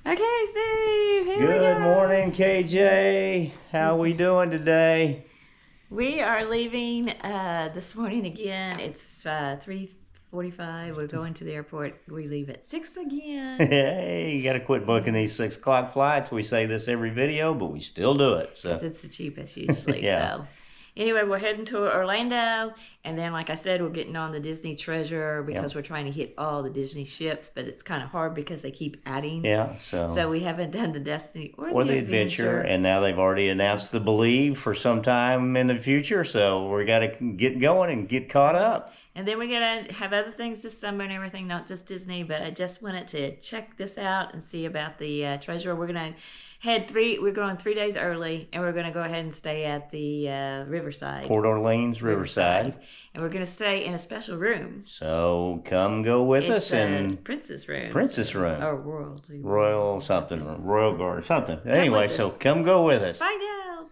Okay, Steve, here we Good go. morning, KJ. How we doing today? We are leaving this morning again. It's 3:45. We're going to the airport. We leave at 6 again. Hey, you gotta quit booking these 6 o'clock flights. We say this every video, but we still do it. So Because it's the cheapest usually. Yeah. So anyway, we're heading to Orlando. And then, like I said, we're getting on the Disney Treasure because we're trying to hit all the Disney ships. But it's kind of hard because they keep adding. yeah, So we haven't done the Destiny or the adventure, and now they've already announced the Believe for some time in the future. So we got to get going and get caught up. And then we're going to have other things this summer and everything, not just Disney, but I just wanted to check this out and see about the treasure. We're going to we're going 3 days early, and we're going to go ahead and stay at the Riverside. Port Orleans, Riverside. And we're going to stay in a special room. So come go with us and Princess room. Princess room. Or royalty. Royal something, Royal Guard something. Anyway, so come go with us. Find out.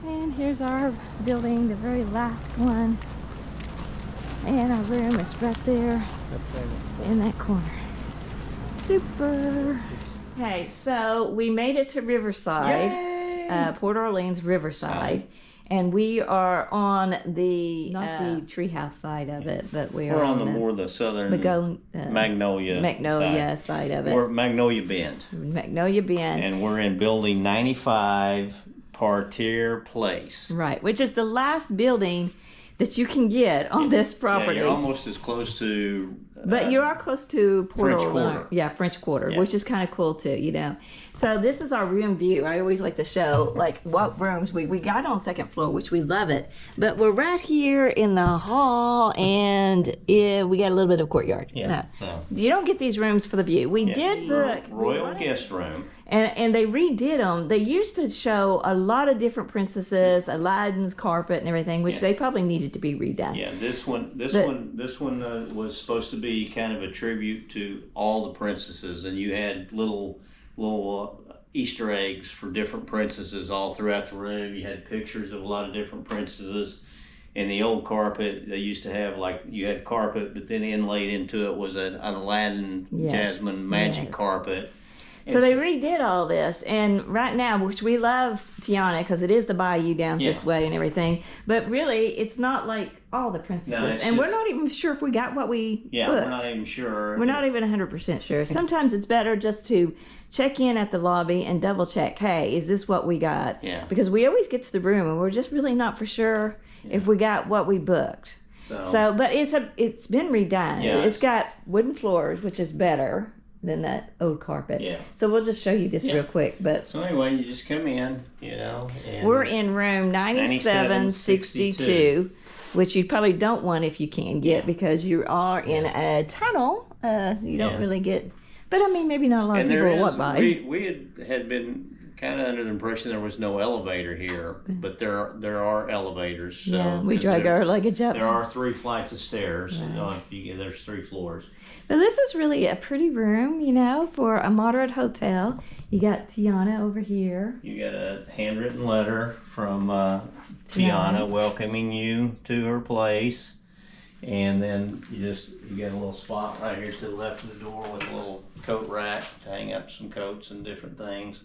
And here's our building, the very last one. And our room is right there in that corner. Super. Okay, so we made it to Riverside, Port Orleans Riverside. And we are on the, not the treehouse side of it, but we're on the more the southern Magnolia side of it. We're Magnolia Bend. Magnolia Bend. And we're in building 95 Parterre Place. Right, which is the last building that you can get on this property. Yeah, you're almost as close to... but you are close to French Quarter. Yeah, French Quarter, Yeah. which is kind of cool too, you know. So this is our room view. I always like to show like what rooms we got on second floor, which we love it. But we're right here in the hall, and we got a little bit of courtyard. Yeah. No. So You don't get these rooms for the view. We did book Royal Guest Room. And they redid them. They used to show a lot of different princesses, Aladdin's carpet and everything, which they probably needed to be redone. Yeah, this one was supposed to be kind of a tribute to all the princesses, and you had little Easter eggs for different princesses all throughout the room. You had pictures of a lot of different princesses. And the old carpet, they used to have, like, you had carpet, but then inlaid into it was an Aladdin Jasmine magic carpet. So they redid all this, and right now, which we love Tiana because it is the bayou down this way and everything, but really it's not like all the princesses, and we're not even sure if we got what we booked. We're not even sure. We're not even 100% sure. Sometimes it's better just to check in at the lobby and double check, hey, is this what we got? Yeah. Because we always get to the room and we're just really not for sure if we got what we booked. So but it's been redone. Yeah, it's got wooden floors, which is better than that old carpet. Yeah. So we'll just show you this real quick. But so anyway, you just come in, you know. And we're in room 9762, which you probably don't want if you can get because you are in a tunnel. You don't really get, but I mean, maybe not a lot of people will walk by. We had been kind of under the impression there was no elevator here, but there are elevators. So, yeah, we drag our luggage up. There are 3 flights of stairs. Right. There's 3 floors. But this is really a pretty room, you know, for a moderate hotel. You got Tiana over here. You got a handwritten letter from Tiana welcoming you to her place. And then you get a little spot right here to the left of the door with a little coat rack to hang up some coats and different things.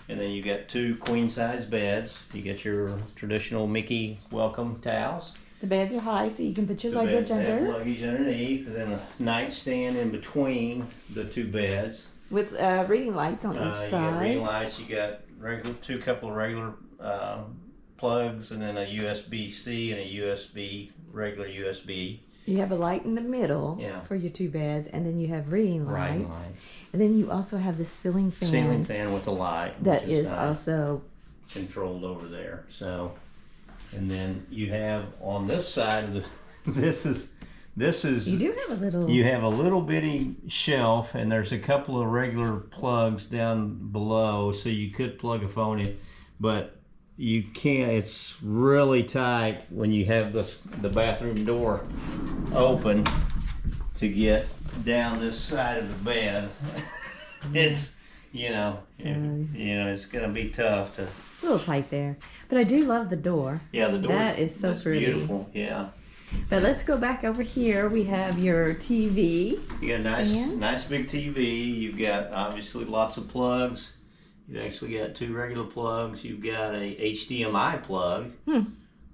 And then you got 2 queen-size beds. You get your traditional Mickey welcome towels. The beds are high, so you can put your The luggage beds have under. luggage underneath, and then a nightstand in between the 2 beds. With reading lights on each You got side. reading lights. You got couple of regular plugs, and then a USB-C and a regular USB. You have a light in the middle for your 2 beds, and then you have reading lights. And then you also have the ceiling fan. Ceiling fan with a light. That is also controlled over there. So, and then you have on this side of the, this is. You do have a little. You have a little bitty shelf, and there's a couple of regular plugs down below, so you could plug a phone in, but you can't. It's really tight when you have the bathroom door open to get down this side of the bed. It's it's gonna be tough to. It's a little tight there, but I do love the door. Yeah, the door. That is so pretty. Beautiful. Yeah. But let's go back over here. We have your TV. You got a nice big TV. You've got obviously lots of plugs. You actually got 2 regular plugs. You've got a HDMI plug,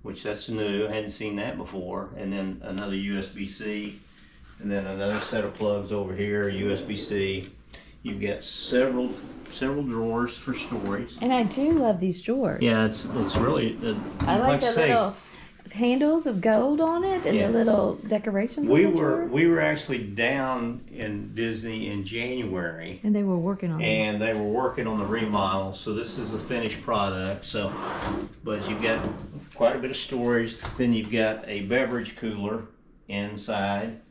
which that's new. I hadn't seen that before. And then another USB-C, and then another set of plugs over here, USB-C. You've got several drawers for storage. And I do love these drawers. Yeah, it's really. I like the little handles of gold on it and the little decorations. We were actually down in Disney in January, and they were working on the remodel. So this is a finished product. So, but you've got quite a bit of storage. Then you've got a beverage cooler inside,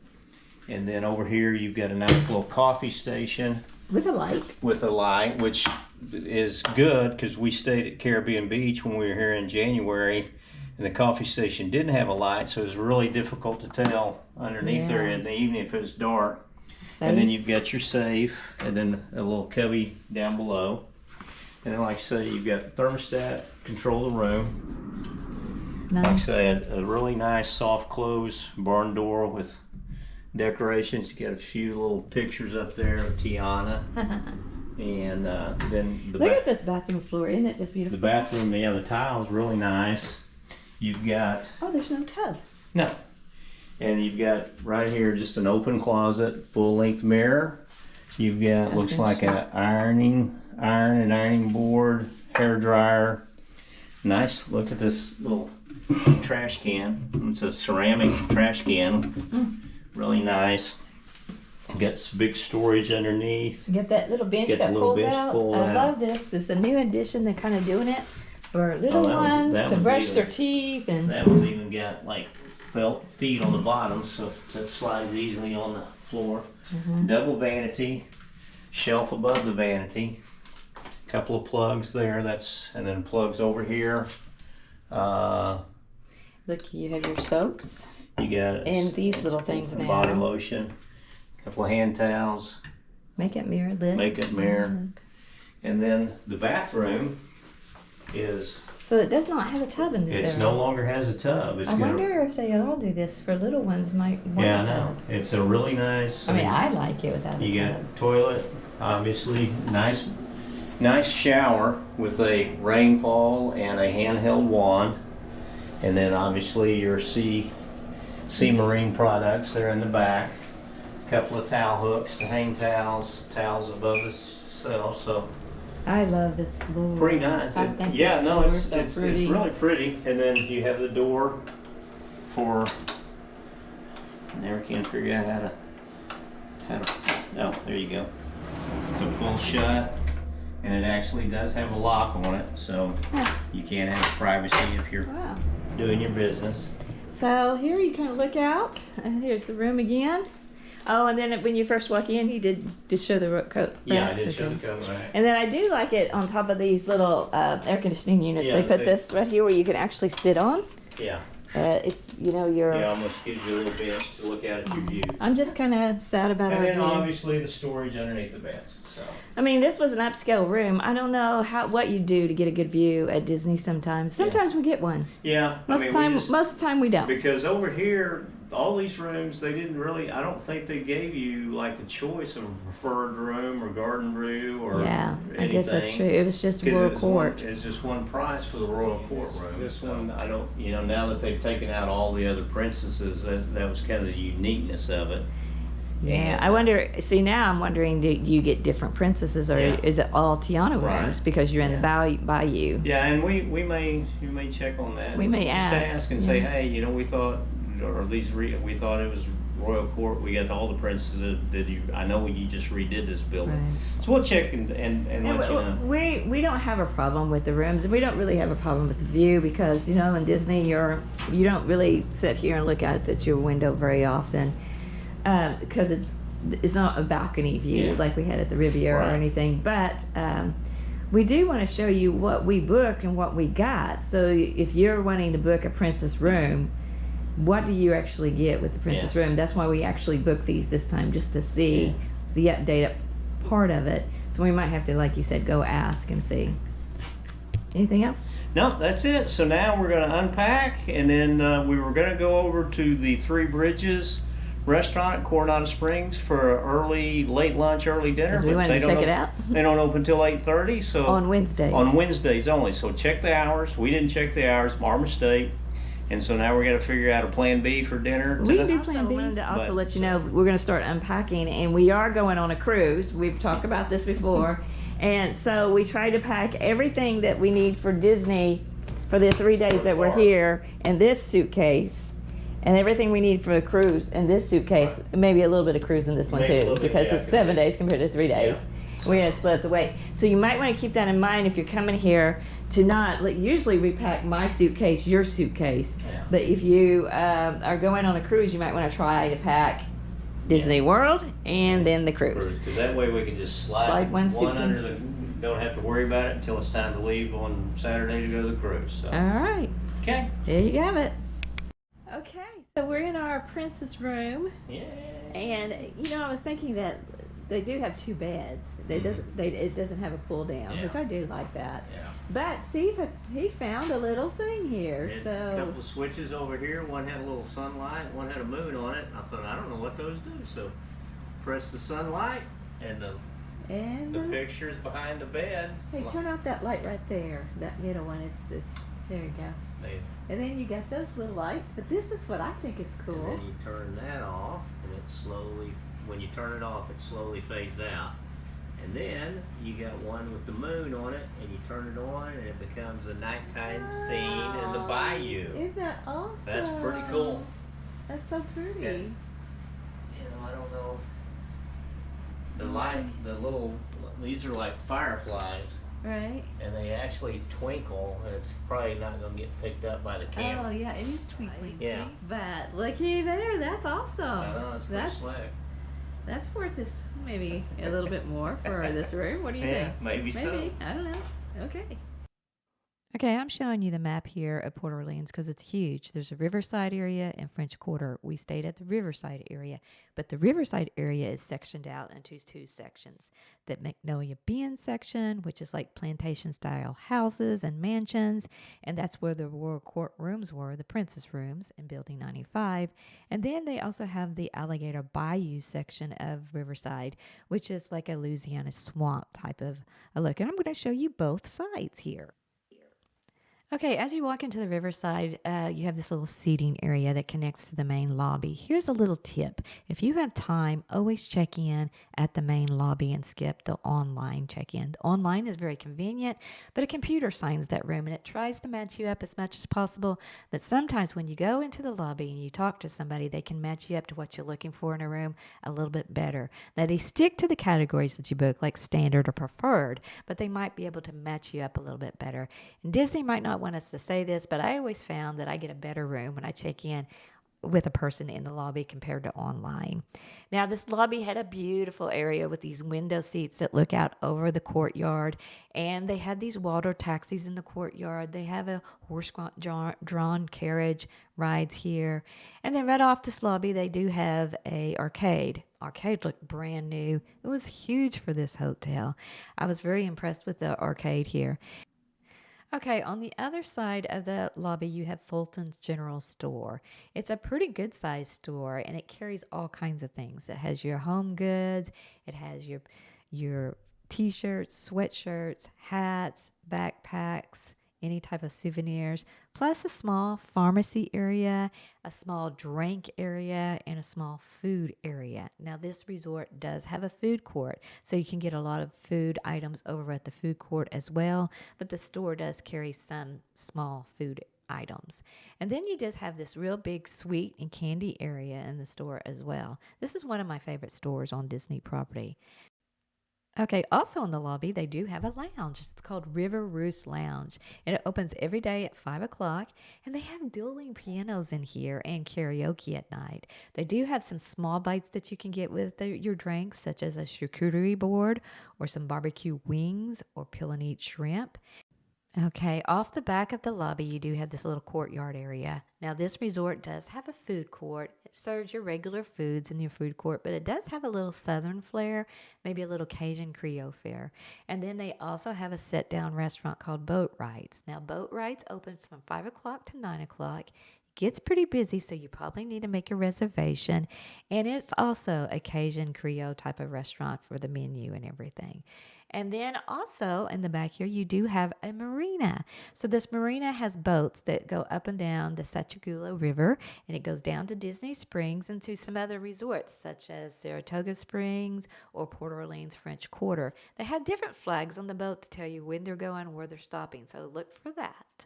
and then over here you've got a nice little coffee station with a light. Which is good because we stayed at Caribbean Beach when we were here in January. And the coffee station didn't have a light, so it was really difficult to tell underneath there in the evening if it was dark. Safe. And then you've got your safe, and then a little cubby down below. And then, like I say, you've got thermostat, control the room. Nice. Like I said, a really nice soft close barn door with decorations. You got a few little pictures up there of Tiana. And then look at this bathroom floor. Isn't it just beautiful? The bathroom, the tile is really nice. You've got... Oh, there's no tub. No. And you've got right here just an open closet, full-length mirror. You've got, looks like an iron and ironing board, hair dryer. Nice. Look at this little trash can. It's a ceramic trash can. Really nice. Got some big storage underneath. You get that little bench that pulls out. I love this. It's a new addition. They're kind of doing it for little ones to brush their teeth. And that one's even got like felt feet on the bottom, so that slides easily on the floor. Double vanity, shelf above the vanity. Couple of plugs there. And then plugs over here. Look, you have your soaps. You got and these little things now. Body lotion. Couple of hand towels. Makeup mirror, lip. Makeup mirror. And then the bathroom is... So it does not have a tub in this area. It no longer has a tub. I wonder if they all do this for little ones. Might want I know. It's a really nice... I mean, I like it without a tub. You got toilet, obviously. Nice shower with a rainfall and a handheld wand. And then obviously your Sea Marine products there in the back. Couple of towel hooks to hang towels above itself. So I love this floor. Pretty nice. It's really pretty. And then you have the door for. I never can figure out how to. Oh, there you go. It's a pull shut, and it actually does have a lock on it, so you can't have privacy if you're doing your business. So here you kind of look out. Here's the room again. Oh, and then when you first walk in, he did just show the coat. Yeah, I did show the coat rack. And then I do like it on top of these little air conditioning units. They put this right here where you can actually sit on. Yeah. It's, your... Yeah, almost gives you a little bench to look out at your view. I'm just kind of sad about it. our And then view. obviously the storage underneath the beds. So I mean, this was an upscale room. I don't know what you do to get a good view at Disney. Sometimes we get one. Yeah, Most of the time we don't. Because over here, all these rooms, they didn't really. I don't think they gave you like a choice of a preferred room or garden view or Yeah, anything. I guess that's true. It was just Royal Court. It's just one price for the Royal Court room. This one, I don't. Now that they've taken out all the other princesses, that was kind of the uniqueness of it. Yeah, And, I wonder. See, now I'm wondering, do you get different princesses, or is it all Tiana rooms because you're in the bayou? Yeah, and we may check on that. We may ask and say, hey, we thought, or we thought it was Royal Court. We got all the princesses. I know you just redid this building, right. So we'll check and let you know. We don't have a problem with the rooms, and we don't really have a problem with the view because in Disney you don't really sit here and look out at your window very often. Because it's not a balcony view like we had at the Riviera or anything, but we do want to show you what we booked and what we got. So if you're wanting to book a princess room, what do you actually get with the princess room? That's why we actually booked these this time, just to see the update part of it. So we might have to, like you said, go ask and see. Anything else? No, that's it. So now we're going to unpack, and then we were going to go over to the Three Bridges restaurant at Coronado Springs for late lunch, early dinner. We wanted to check it out. They don't open until 8:30, so on Wednesdays. On Wednesdays only. So check the hours. We didn't check the hours. Our mistake. And so now we're going to figure out a plan B for dinner. We can do plan B. I wanted to also let you know we're going to start unpacking, and we are going on a cruise. We've talked about this before, and so we try to pack everything that we need for Disney for the 3 days that we're here in this suitcase. And everything we need for the cruise in this suitcase, maybe a little bit of cruise in this one too, because it's 7 days compared to 3 days. Yeah. We're going to split up the weight. So you might want to keep that in mind if you're coming here to not, usually we pack my suitcase, your suitcase. Yeah. But if you are going on a cruise, you might want to try to pack Disney World and then the cruise. Because that way we can just slide one suitcase. Don't have to worry about it until it's time to leave on Saturday to go to the cruise. So. All right. Okay. There you have it. Okay, so we're in our princess room. Yeah. And I was thinking that they do have 2 beds. It doesn't have a pull down, which I do like that. Yeah. But Steve, he found a little thing here. A couple of switches over here. One had a little sunlight. One had a moon on it. I thought, I don't know what those do. So press the sunlight, and the picture's behind the bed. Hey, turn out that light right there. That middle one. It's there you go. And then you got those little lights, but this is what I think is cool. And then you turn that off, and when you turn it off, it slowly fades out. And then you got one with the moon on it, and you turn it on, and it becomes a nighttime scene in the bayou. Isn't that awesome? That's pretty cool. That's so pretty. And, I don't know. These are like fireflies. Right. And they actually twinkle, and it's probably not going to get picked up by the camera. Oh, yeah, it is twinkling. Yeah. See? But looky there, that's awesome. I know, it's pretty slick. That's worth this, maybe a little bit more for this room. What do you think? Maybe so. I don't know. Okay. Okay, I'm showing you the map here of Port Orleans because it's huge. There's a Riverside area and French Quarter. We stayed at the Riverside area, but the Riverside area is sectioned out into 2 sections. The Magnolia Bend section, which is like plantation-style houses and mansions, and that's where the Royal Court rooms were, the Princess rooms in Building 95. And then they also have the Alligator Bayou section of Riverside, which is like a Louisiana swamp type of a look. And I'm going to show you both sides here. Okay, as you walk into the Riverside, you have this little seating area that connects to the main lobby. Here's a little tip. If you have time, always check in at the main lobby and skip the online check-in. The online is very convenient, but a computer signs that room and it tries to match you up as much as possible. But sometimes when you go into the lobby and you talk to somebody, they can match you up to what you're looking for in a room a little bit better. Now, they stick to the categories that you book, like standard or preferred, but they might be able to match you up a little bit better. And Disney might not want us to say this, but I always found that I get a better room when I check in with a person in the lobby compared to online. Now, this lobby had a beautiful area with these window seats that look out over the courtyard, and they had these water taxis in the courtyard. They have a horse-drawn carriage rides here, and then right off this lobby, they do have a arcade. Arcade looked brand new. It was huge for this hotel. I was very impressed with the arcade here. Okay, on the other side of the lobby, you have Fulton's General Store. It's a pretty good sized store and it carries all kinds of things. It has your home goods, it has your t-shirts, sweatshirts, hats, backpacks, any type of souvenirs, plus a small pharmacy area, a small drink area, and a small food area. Now, this resort does have a food court, so you can get a lot of food items over at the food court as well, but the store does carry some small food items. And then you just have this real big sweet and candy area in the store as well. This is one of my favorite stores on Disney property. Okay, also in the lobby, they do have a lounge. It's called River Roost Lounge, and it opens every day at 5 o'clock. And they have dueling pianos in here and karaoke at night. They do have some small bites that you can get with your drinks, such as a charcuterie board or some barbecue wings or peel and eat shrimp. Okay, off the back of the lobby, you do have this little courtyard area. Now, this resort does have a food court. It serves your regular foods in your food court, but it does have a little southern flair, maybe a little Cajun Creole fare. And then they also have a sit down restaurant called Boat Rides. Now, Boat Rides opens from 5 o'clock to 9 o'clock. Gets pretty busy, so you probably need to make a reservation. And it's also a Cajun Creole type of restaurant for the menu and everything. And then also in the back here, you do have a marina. So this marina has boats that go up and down the Sachagula River, and it goes down to Disney Springs and to some other resorts such as Saratoga Springs or Port Orleans French Quarter. They have different flags on the boat to tell you when they're going and where they're stopping, so look for that.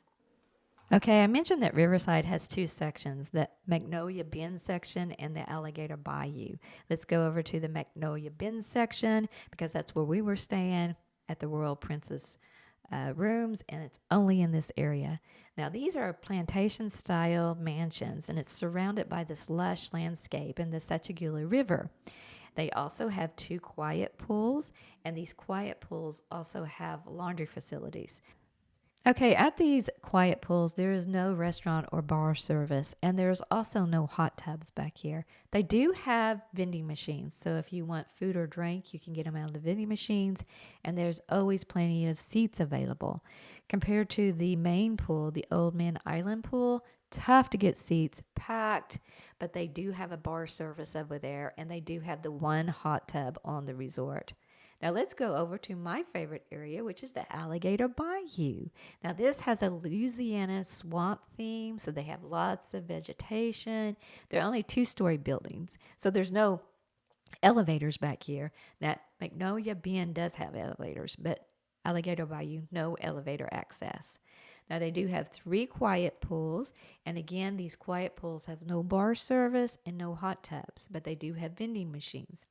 Okay, I mentioned that Riverside has two sections, the Magnolia Bend section and the Alligator Bayou. Let's go over to the Magnolia Bend section because that's where we were staying at the Royal Princess rooms, and it's only in this area. Now, these are plantation style mansions, and it's surrounded by this lush landscape and the Sachagula River. They also have two quiet pools, and these quiet pools also have laundry facilities. Okay, at these quiet pools, there is no restaurant or bar service, and there's also no hot tubs back here. They do have vending machines, so if you want food or drink, you can get them out of the vending machines, and there's always plenty of seats available. Compared to the main pool, the Old Man Island pool, tough to get seats, packed, but they do have a bar service over there, and they do have the one hot tub on the resort. Now let's go over to my favorite area, which is the Alligator Bayou. Now this has a Louisiana swamp theme, so they have lots of vegetation. They're only two-story buildings, so there's no elevators back here. Now Magnolia Bend does have elevators, but Alligator Bayou, no elevator access. Now they do have three quiet pools, and again, these quiet pools have no bar service and no hot tubs, but they do have vending machines.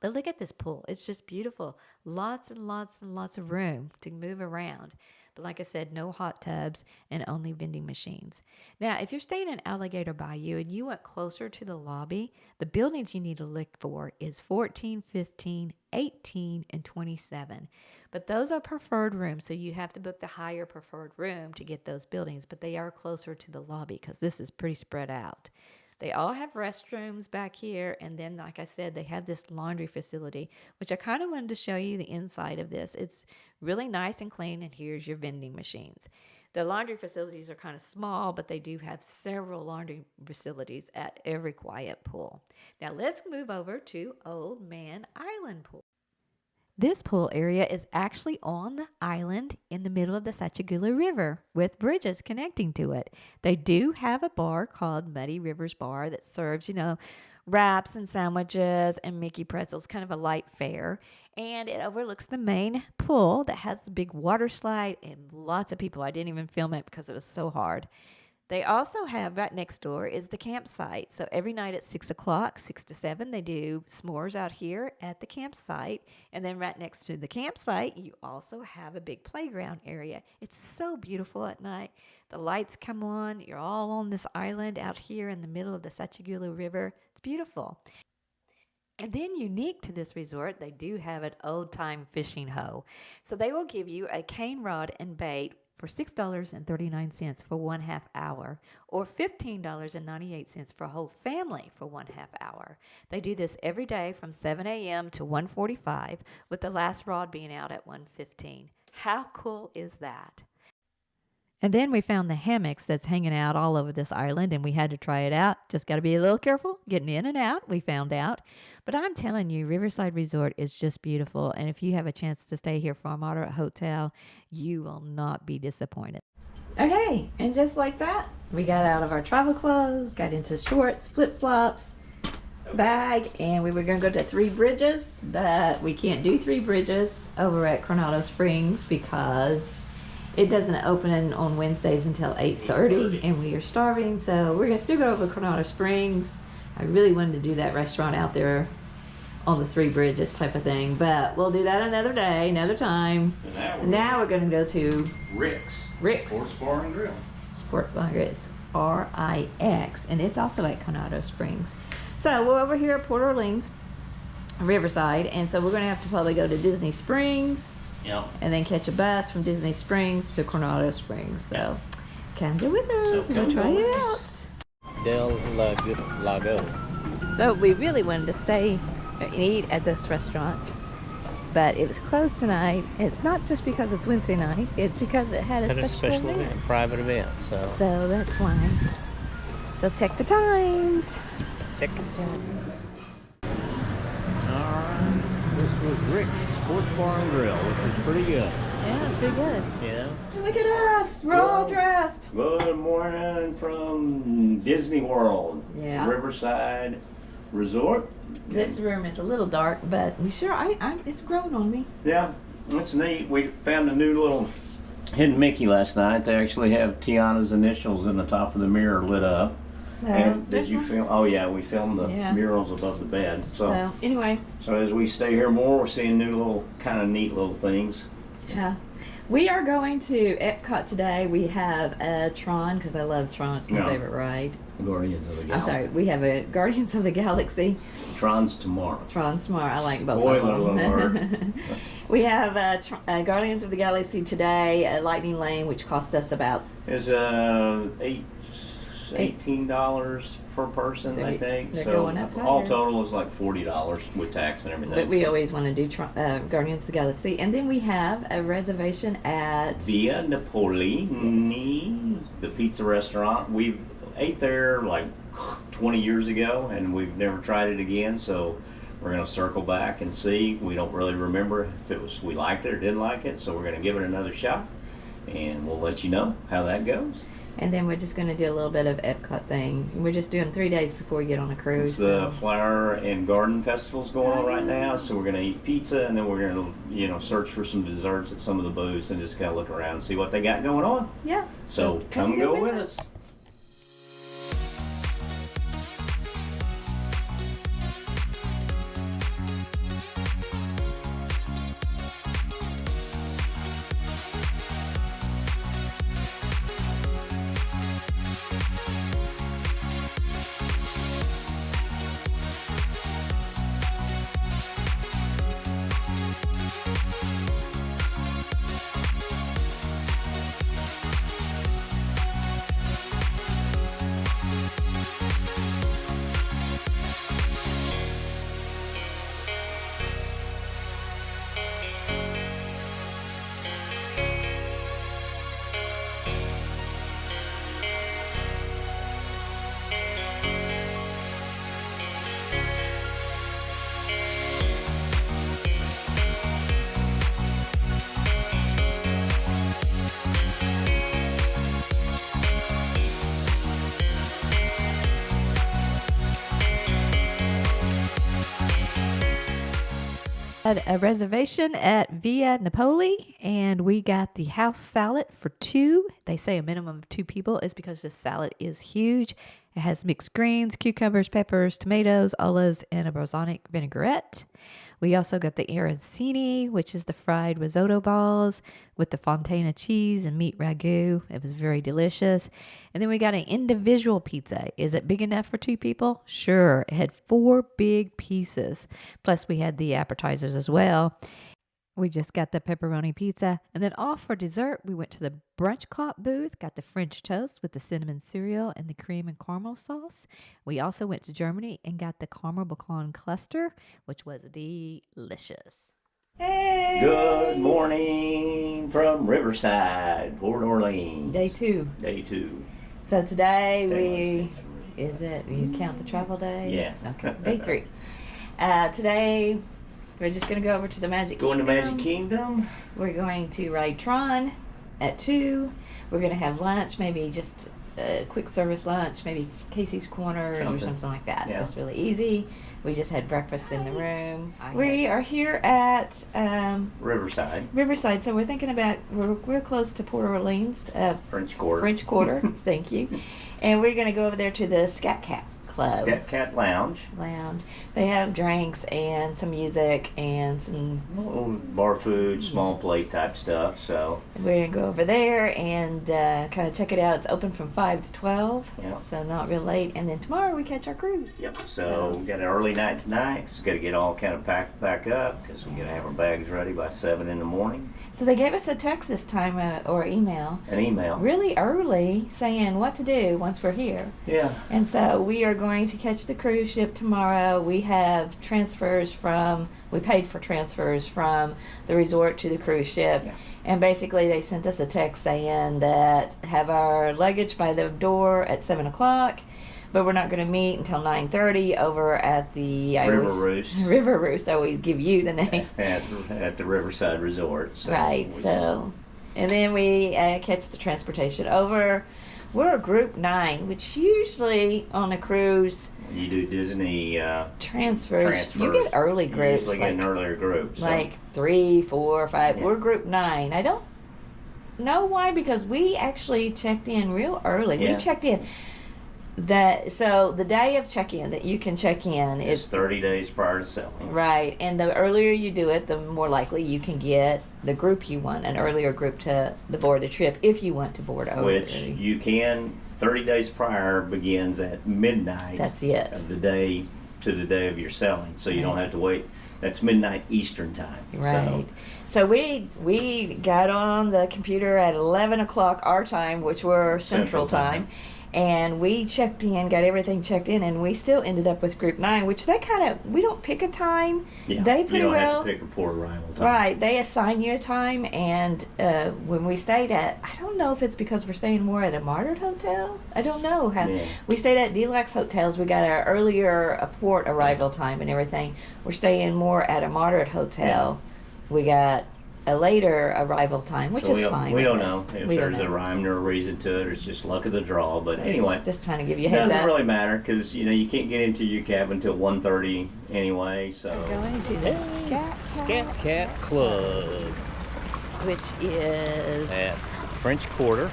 But look at this pool. It's just beautiful. Lots and lots and lots of room to move around. But like I said, no hot tubs and only vending machines. Now, if you're staying in Alligator Bayou and you went closer to the lobby, the buildings you need to look for is 14, 15, 18, and 27. But those are preferred rooms, so you have to book the higher preferred room to get those buildings. But they are closer to the lobby because this is pretty spread out. They all have restrooms back here, and then, like I said, they have this laundry facility, which I kind of wanted to show you the inside of this. It's really nice and clean, and here's your vending machines. The laundry facilities are kind of small, but they do have several laundry facilities at every quiet pool. Now, let's move over to Old Man Island Pool. This pool area is actually on the island in the middle of the Sachagula River with bridges connecting to it. They do have a bar called Muddy Rivers Bar that serves, wraps and sandwiches and Mickey pretzels, kind of a light fare. And it overlooks the main pool that has a big water slide and lots of people. I didn't even film it because it was so hard. They also have right next door is the campsite. So every night at 6 o'clock, 6 to 7, they do s'mores out here at the campsite. And then right next to the campsite, you also have a big playground area. It's so beautiful at night. The lights come on. You're all on this island out here in the middle of the Sachagula River. It's beautiful. And then, unique to this resort, they do have an old time fishing hoe. So they will give you a cane rod and bait for $6.39 for 1/2 hour, or $15.98 for a whole family for 1/2 hour. They do this every day from 7 a.m. to 1:45, with the last rod being out at 1:15. How cool is that? And then we found the hammocks that's hanging out all over this island, and we had to try it out. Just got to be a little careful getting in and out, we found out. But I'm telling you, Riverside Resort is just beautiful. And if you have a chance to stay here for a moderate hotel, you will not be disappointed. Okay, and just like that, we got out of our travel clothes, got into shorts, flip-flops, bag, and we were going to go to Three Bridges, but we can't do Three Bridges over at Coronado Springs because it doesn't open on Wednesdays until 8:30, and we are starving, so we're going to still go over to Coronado Springs. I really wanted to do that restaurant out there on the Three Bridges type of thing, but we'll do that another day, another time. Now we're going to go to Rick's. Rick's Sports Bar and Grill. Sports Bar and Grill, RIX, and it's also at Coronado Springs. So we're over here at Port Orleans, Riverside, and so we're going to have to probably go to Disney Springs. Yep. And then catch a bus from Disney Springs to Coronado Springs. So come go with us and we'll try it out. Del Lago. So we really wanted to stay and eat at this restaurant, but it was closed tonight. It's not just because it's Wednesday night, it's because it had a special event. A private event. So that's why. So check the times. Check it out. Alright. This was Rick's Sports Bar and Grill, which is pretty good. Yeah, it's pretty good. Yeah. Look at us. We're all dressed. Good morning from Disney World. Yeah. Riverside Resort. This room is a little dark, but we sure it's grown on me. Yeah, it's neat. We found a new little hidden Mickey last night. They actually have Tiana's initials in the top of the mirror lit up. So And did you film? Oh yeah, we filmed the Yeah. murals above the bed. So anyway, as we stay here more, we're seeing new little, kind of neat little things. yeah, we are going to Epcot today. We have a Tron, because I love Tron. It's my Yeah. favorite ride. Guardians of the I'm Galaxy. sorry, we have a Guardians of the Galaxy. Tron's tomorrow. Tron Smart. I like both Spoiler of them. alert. We have Guardians of the Galaxy today, Lightning Lane, which cost us about Is $18 per person, I think. they're so going up all higher. total is like $40 with tax and everything. But we always want to do Guardians of the Galaxy. And then we have a reservation at Via Napolini, the pizza restaurant. We ate there like 20 years ago, and we've never tried it again. So we're gonna circle back and see. We don't really remember if we liked it or didn't like it. So we're gonna give it another shot, and we'll let you know how that goes. And then we're just going to do a little bit of Epcot thing. We're just doing 3 days before we get on a cruise. It's the Flower and Garden Festival's going on right now, so we're going to eat pizza, and then we're going to, search for some desserts at some of the booths and just kind of look around and see what they got going on. Yeah. So come go with us. Had a reservation at Via Napoli, and we got the house salad for two. They say a minimum of two people is because the salad is huge. It has mixed greens, cucumbers, peppers, tomatoes, olives, and a balsamic vinaigrette. We also got the arancini, which is the fried risotto balls with the fontina cheese and meat ragu. It was very delicious. And then we got an individual pizza. Is it big enough for two people? Sure. It had 4 big pieces. Plus, we had the appetizers as well. We just got the pepperoni pizza. And then off for dessert, we went to the brunch club booth, got the French toast with the cinnamon cereal and the cream and caramel sauce. We also went to Germany and got the caramel pecan cluster, which was delicious. Hey! Good morning from Riverside, Port Orleans. Day 2. Day 2. So today is it, you count the travel day? Yeah. Okay, day 3. Today, we're just going to go over to the Magic Going Kingdom. to Magic Kingdom. We're going to ride Tron at 2. We're going to have lunch, maybe just a quick service lunch, maybe Casey's Corners or something like that. Yeah. That's really easy. We just had breakfast in the room. We are here at Riverside, so we're thinking about, we're close to Port Orleans, French Quarter. French Quarter, thank you. And we're going to go over there to the Scat Cat Club. Scat Cat Lounge. They have drinks and some music and some Little bar food, small plate type stuff. So we're gonna go over there and kind of check it out. It's open from 5 to 12, yeah. So not real late. And then tomorrow we catch our cruise. Yep. So we got an early night tonight. So we got to get all kind of packed back up because we got to have our bags ready by 7 in the morning. So they gave us a text this time or email. An email. Really early saying what to do once we're here. Yeah. And so we are going to catch the cruise ship tomorrow. We have we paid for transfers from the resort to the cruise ship. Yeah. And basically they sent us a text saying that have our luggage by the door at 7 o'clock, but we're not going to meet until 9:30 over at the River Roost. I always give you the name. At the Riverside Resort. So right. And then we catch the transportation over. We're a group 9, which usually on a cruise you do Disney transfers. You get early groups. You usually get an earlier group. So. Like 3, 4, 5. Yeah. We're group 9. I don't know why, because we actually checked in real early. Yeah. We checked in. So the day of check-in that you can check in is 30 days prior to sailing. Right, and the earlier you do it, the more likely you can get the group you want, an earlier group to board the trip if you want to board early. Which you can. 30 days prior begins at midnight. That's it. Of the day to the day of your sailing, so you don't have to wait. That's midnight Eastern time. Right. So we got on the computer at 11 o'clock our time, which were Central time. And we checked in, got everything checked in, and we still ended up with Group 9, which we don't pick a time. Yeah, they pretty you don't well have to pick a port arrival time. Right, they assign you a time, and when we stayed at, I don't know if it's because we're staying more at a Martyred hotel. I don't know. We stayed at Deluxe hotels. We got our earlier port arrival time and everything. We're staying more at a Martyred hotel. Yeah. We got a later arrival time, which is fine. We don't know if there's a rhyme or a reason to it, or it's just luck of the draw. But anyway, just trying to give you a heads up. It doesn't really matter because you can't get into your cabin until 1:30 anyway. So going to the Scat Cat Club, which is at French Quarter,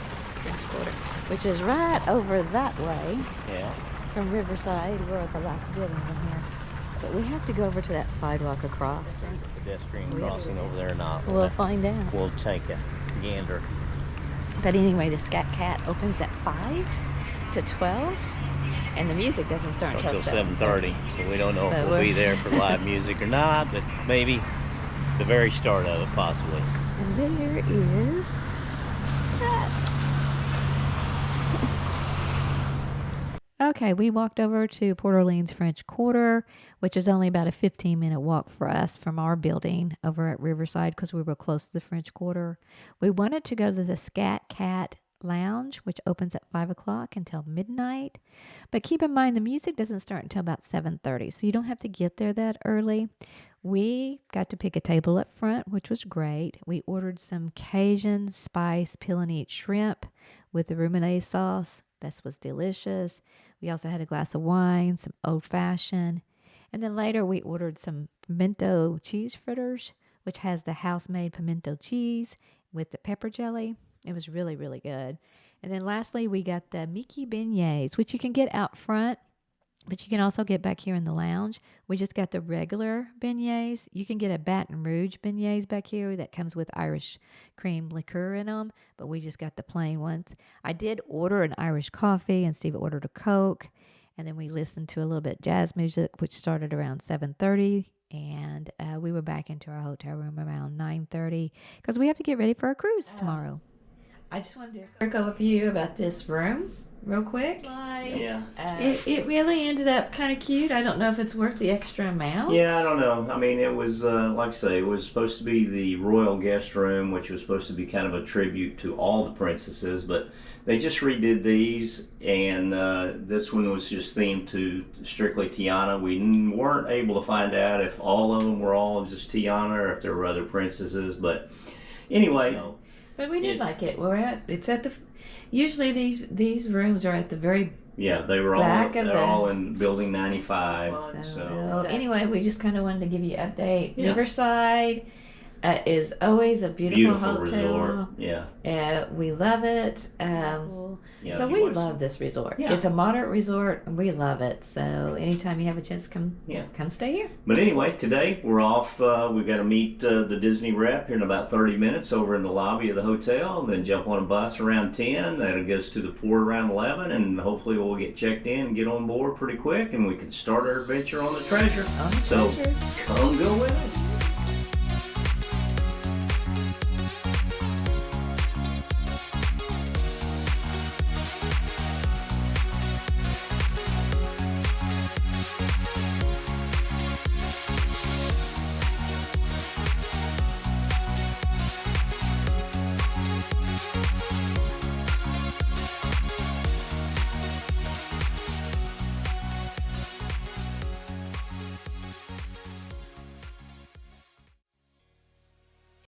which is right over that way. Yeah. From Riverside, we're at the last building in here. But we have to go over to that sidewalk across. Pedestrian crossing over there or not? We'll find out. We'll take a gander. But anyway, the Scat Cat opens at 5 to 12, and the music doesn't start until 7:30. So we don't know if we'll be there for live music or not, but maybe the very start of it, possibly. And there is that. Okay, we walked over to Port Orleans French Quarter, which is only about a 15-minute walk for us from our building over at Riverside because we were close to the French Quarter. We wanted to go to the Scat Cat Lounge, which opens at 5 o'clock until midnight. But keep in mind, the music doesn't start until about 7:30, so you don't have to get there that early. We got to pick a table up front, which was great. We ordered some Cajun spice peel and eat shrimp with the romaine sauce. This was delicious. We also had a glass of wine, some old-fashioned. And then later we ordered some pimento cheese fritters, which has the house-made pimento cheese with the pepper jelly. It was really, really good. And then lastly, we got the Mickey beignets, which you can get out front, but you can also get back here in the lounge. We just got the regular beignets. You can get a Baton Rouge beignets back here that comes with Irish cream liqueur in them, but we just got the plain ones. I did order an Irish coffee, and Steve ordered a Coke. And then we listened to a little bit jazz music, which started around 7:30. And we were back into our hotel room around 9:30 because we have to get ready for our cruise tomorrow. I just wanted to do a quick overview about this room, real quick. Yeah. It really ended up kind of cute. I don't know if it's worth the extra amount. Yeah, I don't know. I mean, it was, like I say, it was supposed to be the royal guest room, which was supposed to be kind of a tribute to all the princesses, but they just redid these, and this one was just themed to strictly Tiana. We weren't able to find out if all of them were all just Tiana or if there were other princesses, but anyway. But we did like it. It's at the. Usually these rooms are at the very. Yeah, they were all in Building 95. So anyway, we just kind of wanted to give you an update. Yeah. Riverside is always a beautiful hotel. Resort. Yeah. We love it. Yeah, so we love this resort. Yeah. It's a moderate resort, and we love it. So anytime you have a chance, come stay here. But anyway, today we're off. We've got to meet the Disney rep here in about 30 minutes over in the lobby of the hotel, and then jump on a bus around 10. That'll get us to the port around 11, and hopefully we'll get checked in and get on board pretty quick, and we can start our adventure on the treasure. So come go with us.